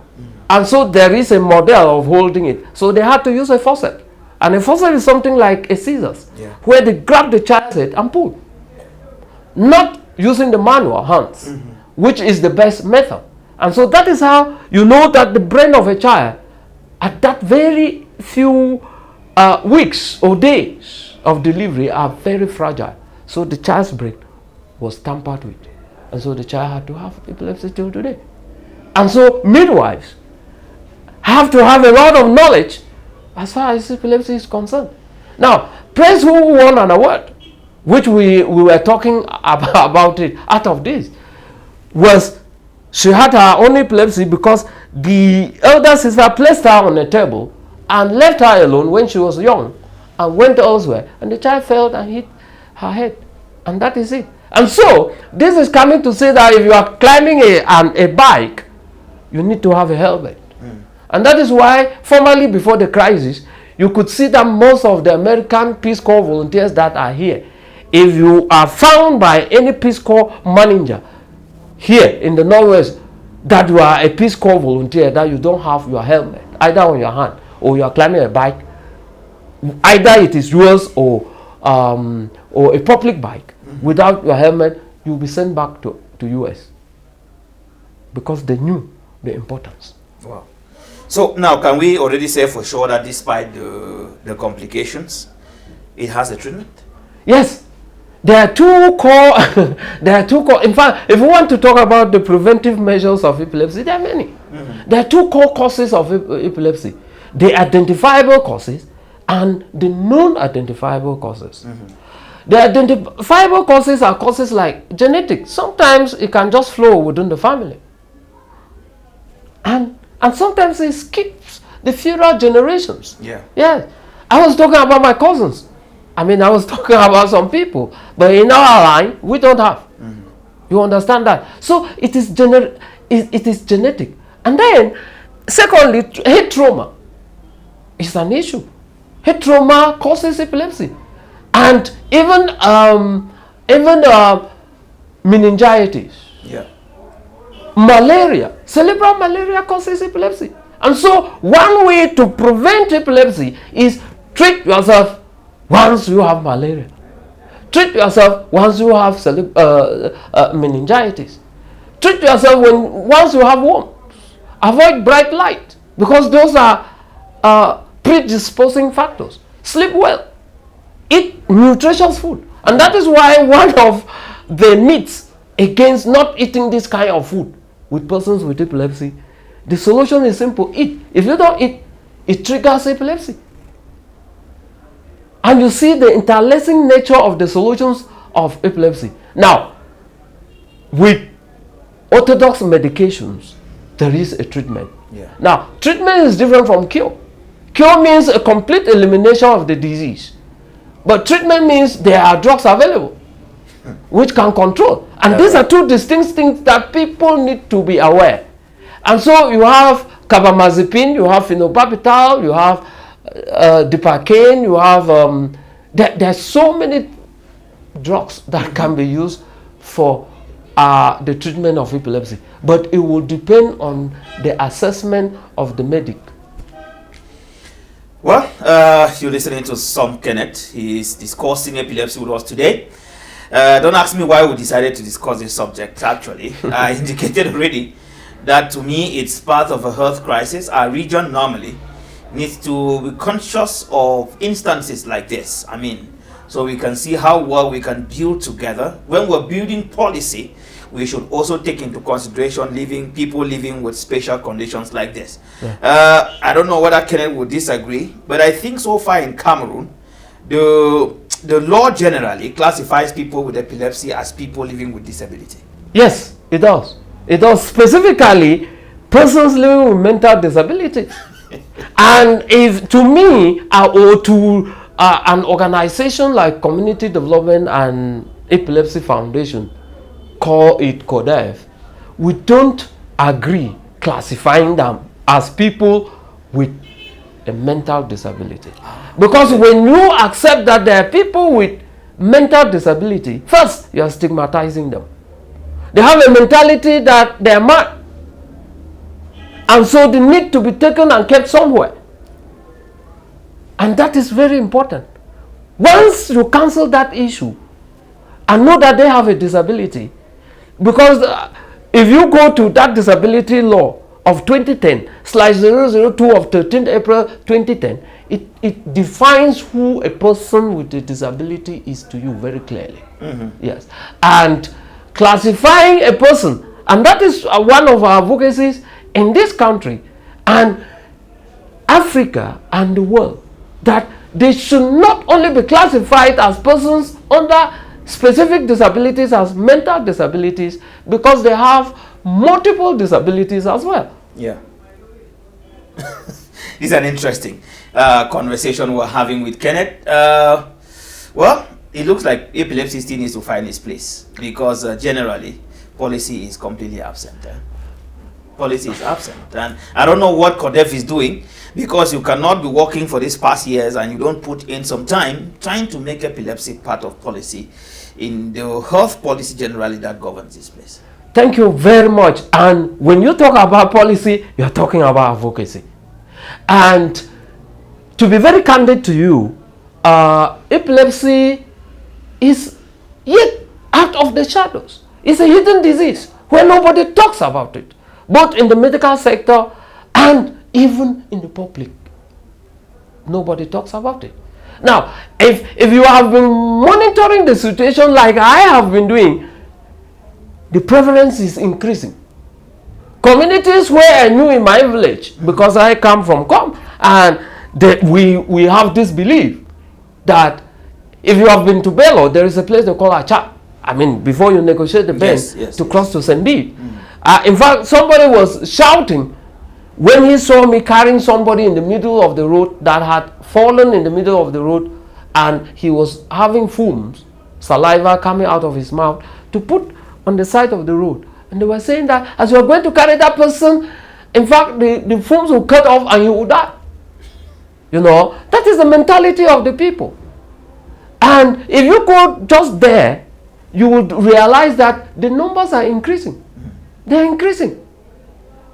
And so there is a model of holding it. So they had to use a forceps. And a forceps is something like a scissors, where they grab the child's head and pull. Not using the manual hands, which is the best method. And so that is how you know that the brain of a child, at that very few weeks or days of delivery, are very fragile. So the child's brain was tampered with. And so the child had to have epilepsy till today. And so midwives have to have a lot of knowledge as far as epilepsy is concerned. Now, praise who won an award, which we were talking about it out of this, was she had her own epilepsy because the elder sister placed her on a table and left her alone when she was young and went elsewhere, and the child fell and hit her head, and that is it. And so this is coming to say that if you are climbing a bike, you need to have a helmet. And that is why formerly, before the crisis, you could see that most of the American Peace Corps volunteers that are here, if you are found by any Peace Corps manager here in the Northwest that you are a Peace Corps volunteer, that you don't have your helmet either on your hand or you are climbing a bike, either it is yours or a public bike, without your helmet, you'll be sent back to US, because they knew the importance. Wow. So now, can we already say for sure that despite the complications, it has a treatment? Yes. There are two core. In fact, if we want to talk about the preventive measures of epilepsy, there are many. There are two core causes of epilepsy: the identifiable causes and the non-identifiable causes. The identifiable causes are causes like genetics. Sometimes it can just flow within the family, and sometimes it skips the future generations. Yeah. I was talking about my cousins. I was talking about some people, but in our line, we don't have. You understand that? So it is genetic. And then, secondly, head trauma is an issue. Head trauma causes epilepsy, and even meningitis, malaria, cerebral malaria causes epilepsy. And so, one way to prevent epilepsy is treat yourself once you have malaria. Treat yourself once you have meningitis. Treat yourself once you have worms. Avoid bright light, because those are predisposing factors. Sleep well. Eat nutritious food. And that is why one of the myths against not eating this kind of food with persons with epilepsy, the solution is simple: eat. If you don't eat, it triggers epilepsy. And you see the interlacing nature of the solutions of epilepsy. Now, with orthodox medications, there is a treatment. Now, treatment is different from cure. Cure means a complete elimination of the disease. But treatment means there are drugs available which can control. And these are two distinct things that people need to be aware. And so you have carbamazepine, you have phenobarbital, you have dipacaine, you have there are so many drugs that can be used for the treatment of epilepsy, but it will depend on the assessment of the medic. Well, you're listening to Nsom Kenneth. He is discussing epilepsy with us today. Don't ask me why we decided to discuss this subject. Actually, I indicated already that to me it's part of a health crisis. Our region normally needs to be conscious of instances like this. So we can see how well we can build together. When we're building policy, we should also take into consideration people living with special conditions like this. I don't know whether Kenneth would disagree, but I think so far in Cameroon, the law generally classifies people with epilepsy as people living with disability. Yes, it does. It does, specifically persons living with mental disability. And if to me or to an organization like Community Development and Epilepsy Foundation, call it CODEF, we don't agree classifying them as people with a mental disability. Because when you accept that there are people with mental disability, first you are stigmatizing them. They have a mentality that they are mad, and so they need to be taken and kept somewhere. And that is very important. Once you cancel that issue and know that they have a disability, because if you go to that disability law of 2010/002 of 13th April 2010, it defines who a person with a disability is to you very clearly. Yes. And classifying a person, and that is one of our advocacies in this country and Africa and the world, that they should not only be classified as persons under specific disabilities as mental disabilities, because they have multiple disabilities as well. Yeah. This is an interesting conversation we're having with Kenneth. Well, it looks like epilepsy still needs to find its place, because generally policy is completely absent. Policy is absent, and I don't know what CODEF is doing, because you cannot be working for these past years and you don't put in some time trying to make epilepsy part of policy in the health policy generally that governs this place. Thank you very much. And when you talk about policy, you're talking about advocacy. And to be very candid to you, epilepsy is yet out of the shadows. It's a hidden disease where nobody talks about it, both in the medical sector and even in the public. Nobody talks about it. Now, if you have been monitoring the situation like I have been doing, the prevalence is increasing. Communities where I knew in my village, because I come from and we have this belief that if you have been to Bello, there is a place they call Acha. I mean, before you negotiate the bend to cross to Sendi. In fact, somebody was shouting when he saw me carrying somebody in the middle of the road that had fallen in the middle of the road, and he was having fumes, saliva coming out of his mouth, to put on the side of the road. And they were saying that as you are going to carry that person, in fact, the fumes will cut off and you will die. You know, that is the mentality of the people. And if you go just there, you would realize that the numbers are increasing. They're increasing.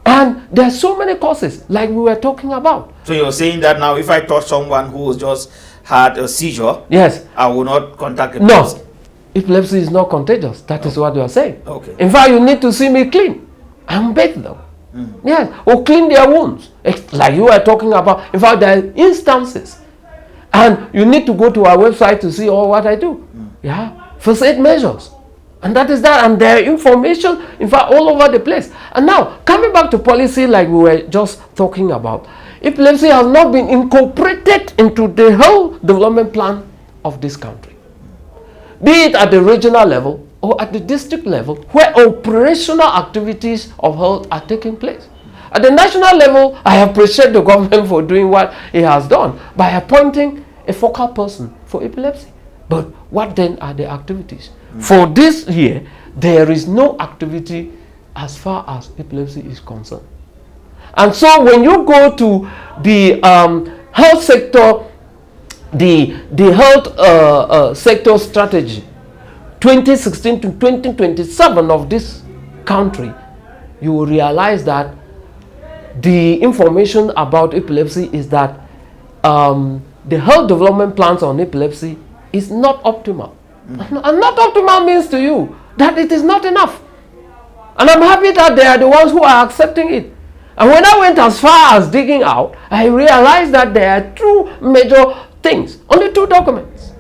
And there are so many causes, like we were talking about. So you're saying that now if I touch someone who has just had a seizure, yes, I will not contact a no, person? epilepsy is not contagious. That is what you are saying. Okay. In fact, you need to see me clean and bathe them. Yes, or clean their wounds, like you were talking about. In fact, there are instances, and you need to go to our website to see all what I do. Yeah, first aid measures, and that is that. And there are information, in fact, all over the place. And now, coming back to policy, like we were just talking about, epilepsy has not been incorporated into the whole development plan of this country, be it at the regional level or at the district level, where operational activities of health are taking place. At the national level, I appreciate the government for doing what it has done by appointing a focal person for epilepsy. But what then are the activities? For this year, there is no activity as far as epilepsy is concerned. And so when you go to the health sector, the health sector strategy 2016 to 2027 of this country, you will realize that the information about epilepsy is that the health development plans on epilepsy is not optimal. And not optimal means to you that it is not enough. And I'm happy that they are the ones who are accepting it. And when I went as far as digging out, I realized that there are two major things, only two documents.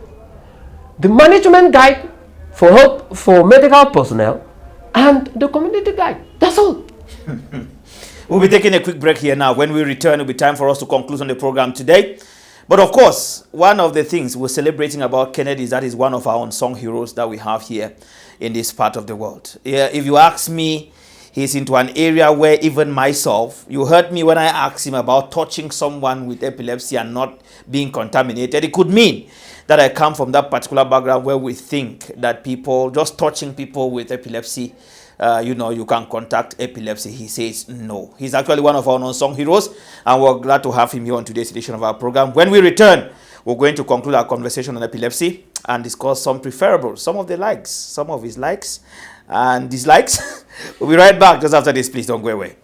The management guide for medical personnel and the community guide. That's all. We'll be taking a quick break here now. When we return, it'll be time for us to conclude on the program today. But of course, one of the things we're celebrating about Kenneth is that he's one of our unsung heroes that we have here in this part of the world. Yeah, if you ask me, he's into an area where even myself, you heard me when I asked him about touching someone with epilepsy and not being contaminated. It could mean that I come from that particular background where we think that people, just touching people with epilepsy, you can contact epilepsy. He says no. He's actually one of our unsung heroes, and we're glad to have him here on today's edition of our program. When we return, we're going to conclude our conversation on epilepsy and discuss some preferables, some of the likes, some of his likes and dislikes. We'll be right back just after this. Please don't go away.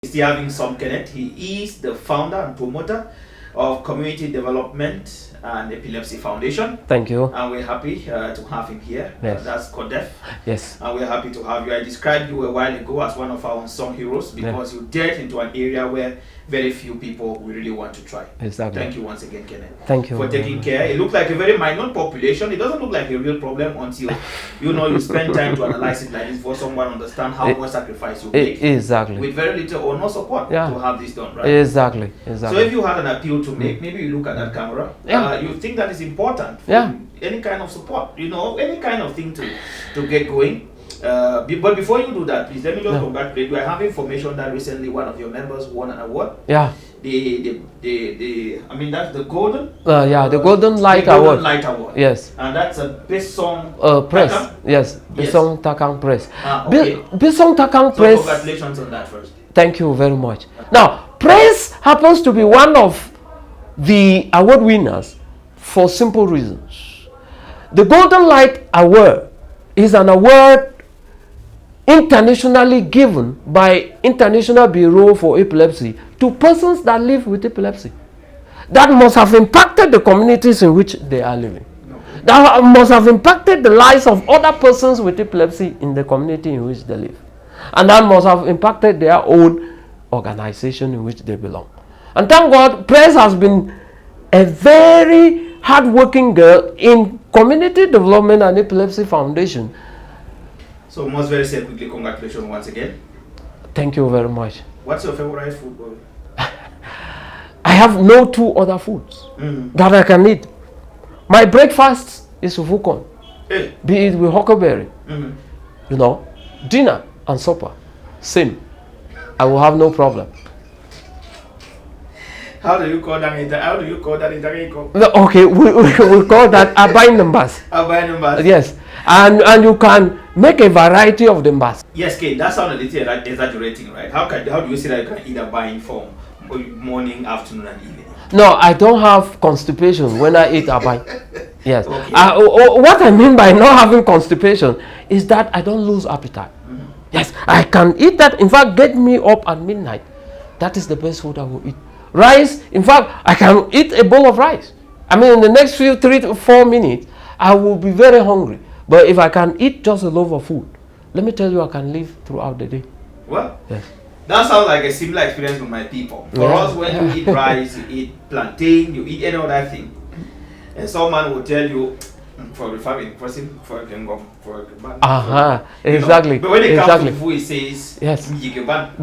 Still having Nsom Kenneth. He is the founder and promoter of Community Development and Epilepsy Foundation. Thank you. And we're happy to have him here. Yes. That's CODEF. Yes. And we're happy to have you. I described you a while ago as one of our unsung heroes because you dared into an area where very few people will really want to try. Exactly. Thank you once again, Kenneth. Thank you for taking care. It looks like a very minor population. It doesn't look like a real problem until you spend time to analyze it like this for someone to understand how much sacrifice you make. Exactly. With very little or no support to have this done, right? Exactly. So if you had an appeal to make, maybe you look at that camera. You think that is important. Any kind of support, any kind of thing to get going. But before you do that, please let me just congratulate you. I have information that recently one of your members won an award. Yeah. That's the Golden. The Golden Light Golden Award. Light Award. Yes. And that's a Besong Press. Takang? Yes. Besong Takang Press. Okay. Besong Takang So Press. congratulations on that first. Thank you very much. Now, Press happens to be one of the award winners for simple reasons. The Golden Light Award is an award internationally given by International Bureau for Epilepsy to persons that live with epilepsy. That must have impacted the communities in which they are living. That must have impacted the lives of other persons with epilepsy in the community in which they live. And that must have impacted their own organization in which they belong. And thank God, Press has been a very hardworking girl in Community Development and Epilepsy Foundation. So most very say quickly, congratulations once again. Thank you very much. What's your favorite food, boy? I have no two other foods that I can eat. My breakfast is fufu corn, be it with huckleberry. Dinner and supper, same. I will have no problem. How do you call that in Italian? Okay, we call that abai numbers. Abai numbers. Yes, and you can make a variety of numbers. Yes, Kate, that sounds a little exaggerating, right? How do you say that you can eat abai from morning, afternoon, and evening? No, I don't have constipation when I eat abai. Yes. Okay. What I mean by not having constipation is that I don't lose appetite. Yes, I can eat that. In fact, get me up at midnight. That is the best food I will eat. Rice, in fact, I can eat a bowl of rice. I mean, in the next 3 to 4 minutes, I will be very hungry. But if I can eat just a loaf of food, let me tell you, I can live throughout the day. Well, that sounds like a similar experience with my people. For us, when you eat rice, you eat plantain, you eat any other thing, and someone will tell you, for the family person, for exactly. But when it comes to food, it says yes.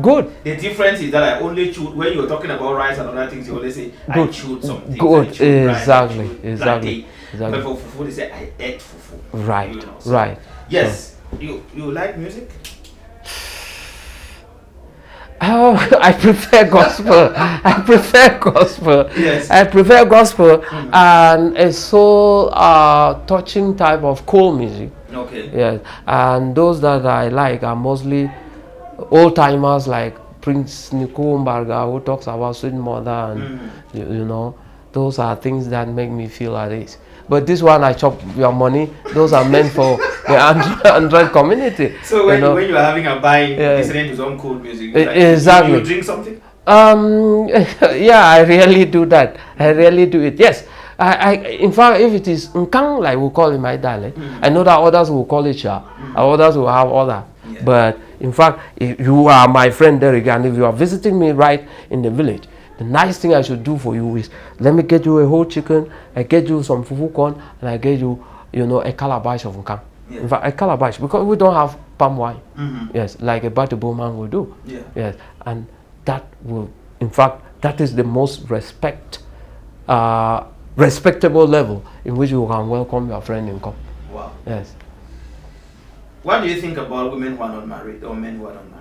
Good. The difference is that I only choose when you're talking about rice and other things. You always say I choose something. Good. Exactly. Exactly. But for fufu, they say I ate fufu. Right. Right. Yes. You like music? Oh, I prefer gospel. I prefer gospel. Yes. I prefer gospel and a soul touching type of cool music. Okay. Yes. And those that I like are mostly old timers like Prince Nico Mbarga, who talks about Sweet Mother, and those are things that make me feel at ease. But this one, I chop your money. Those are meant for the Android community. So when you are having a buying, listening to some cool music, exactly. You drink something? Yeah, I really do that. I really do it. Yes. In fact, if it is Nkang, like we call it in my dialect, I know that others will call it Sha, and others will have other. Yeah. But in fact, if you are my friend there again, if you are visiting me right in the village, the nice thing I should do for you is let me get you a whole chicken, I get you some fufu corn, and I get you, a calabash of Nkang. Yeah. In fact, a calabash, because we don't have palm wine. Mm-hmm. Yes, like a Batubo man will do. Yeah. Yes, and that will, in fact, that is the most respectable level in which you can welcome your friend in come. Wow. Yes. What do you think about women who are not married or men who are not married?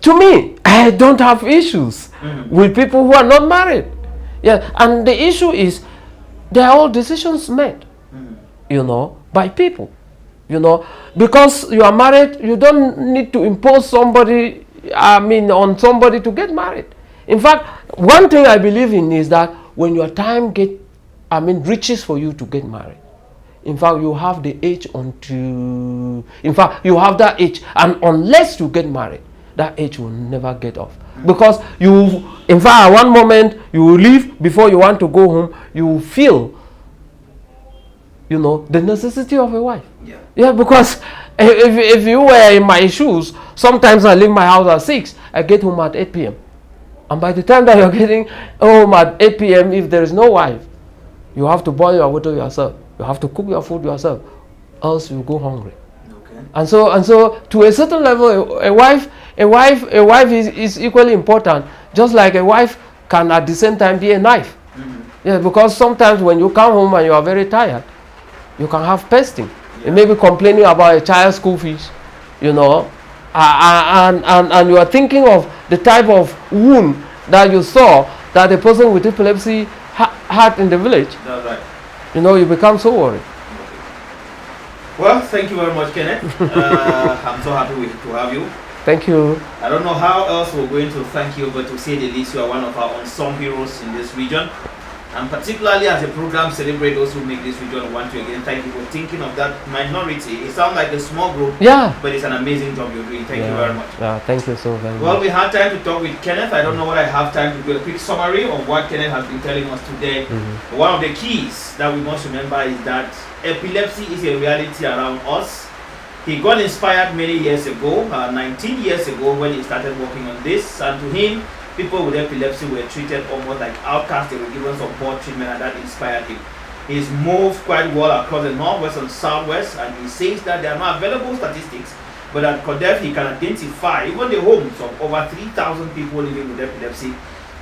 To me, I don't have issues with people who are not married. Yeah, and the issue is they are all decisions made, you know, by people. You know, because you are married, you don't need to impose somebody, on somebody to get married. In fact, one thing I believe in is that when your time reaches for you to get married, in fact, you have the age you have that age, and unless you get married, that age will never get off. Because in fact, at one moment, you will leave before you want to go home, you will feel, you know, the necessity of a wife. Yeah. Yeah, because if you were in my shoes, sometimes I leave my house at 6, I get home at 8 p.m. And by the time that you're getting home at 8 p.m., if there is no wife, you have to boil your water yourself. You have to cook your food yourself, else you go hungry. Okay. And so to a certain level, a wife is equally important, just like a wife can at the same time be a knife. Yeah, because sometimes when you come home and you are very tired, you can have pesting. You may be complaining about a child's school fees, you know, and you are thinking of the type of wound that you saw that a person with epilepsy had in the village. That's right. You know, you become so worried. Well, thank you very much, Kenneth. I'm so happy to have you. Thank you. I don't know how else we're going to thank you, but to say the least, you are one of our unsung heroes in this region. And particularly as the program celebrates those who make this region, I want to again thank you for thinking of that minority. It sounds like a small group, Yeah. but it's an amazing job you're doing. Thank you very much. Yeah, thank you so very much. Well, we had time to talk with Kenneth. I don't know what I have time to do a quick summary of what Kenneth has been telling us today. One of the keys that we must remember is that epilepsy is a reality around us. He got inspired many years ago, 19 years ago, when he started working on this, and to him, people with epilepsy were treated almost like outcasts. They were given some poor treatment, and that inspired him. He's moved quite well across the northwest and southwest, and he says that there are no available statistics, but at CODEF he can identify even the homes of over 3,000 people living with epilepsy,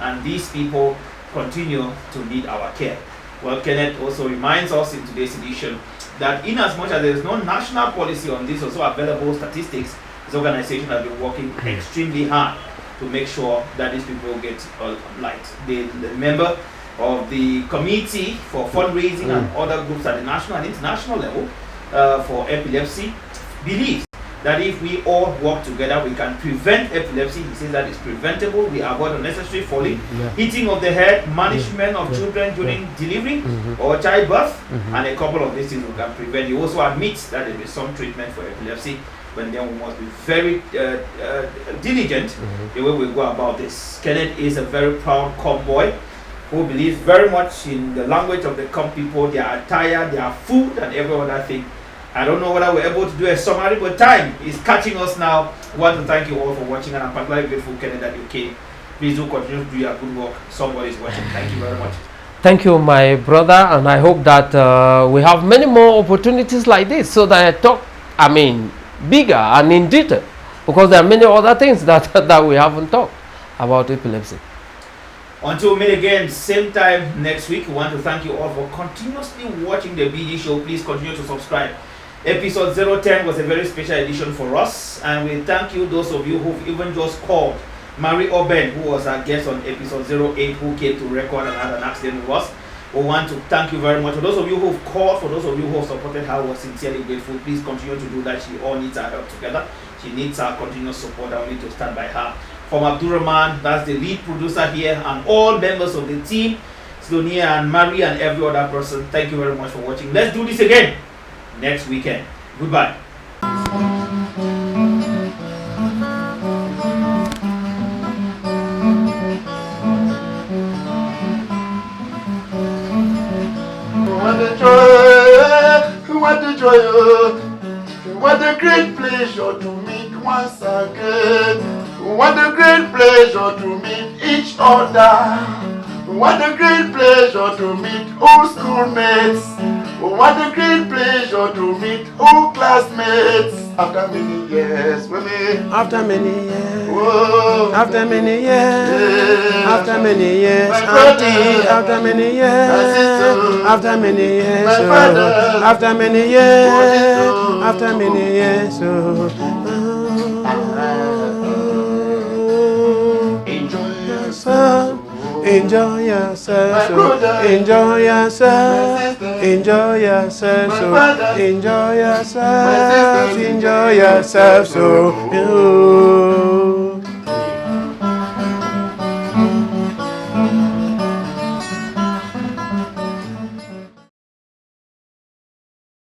and these people continue to need our care. Well, Kenneth also reminds us in today's edition that in as much as there is no national policy on this, also available statistics, this organization has been working extremely hard to make sure that these people get light. The member of the committee for fundraising and other groups at the national and international level for epilepsy believes that if we all work together, we can prevent epilepsy. He says that it's preventable. We avoid unnecessary falling, hitting of the head, management of children during delivery or childbirth, and a couple of these things we can prevent. He also admits that there is some treatment for epilepsy, but then we must be very diligent the way we go about this. Kenneth is a very proud cowboy who believes very much in the language of the Kom people, their attire, their food, and every other thing. I don't know whether we're able to do a summary, but time is catching us now. I want to thank you all for watching, and I'm particularly grateful, Kenneth, that you came. Please do continue to do your good work. Somebody is watching. Thank you very much. Thank you, my brother, and I hope that we have many more opportunities like this, so that I talk, bigger and in detail, because there are many other things that we haven't talked about epilepsy. Until we meet again, same time next week, we want to thank you all for continuously watching the BD show. Please continue to subscribe. Episode 010 was a very special edition for us, and we thank you, those of you who've even just called. Marie Oben, who was our guest on episode 08, who came to record and had an accident with us. We want to thank you very much. For those of you who've called, for those of you who have supported her, we're sincerely grateful. Please continue to do that. She all needs our help together. She needs our continuous support, and we need to stand by her. From Abdurrahman, that's the lead producer here, and all members of the team, Slonia and Marie and every other person, thank you very much for watching. Let's do this again next weekend. Goodbye. What a joy, what a great pleasure to meet once again. What a great pleasure to meet each other. What a great pleasure to meet old schoolmates. What a great pleasure to meet old classmates after many years. After many years. Whoa. After many years. Yeah. After many years. My brother. Auntie, after many years. My sister. After many years. My oh. father. After many years. Oh. After many years. oh. Enjoy yourself. Enjoy yourself. My so. brother. Enjoy My yourself. sister. Enjoy yourself. My so. father. Enjoy My yourself. sister. Enjoy yourself. So.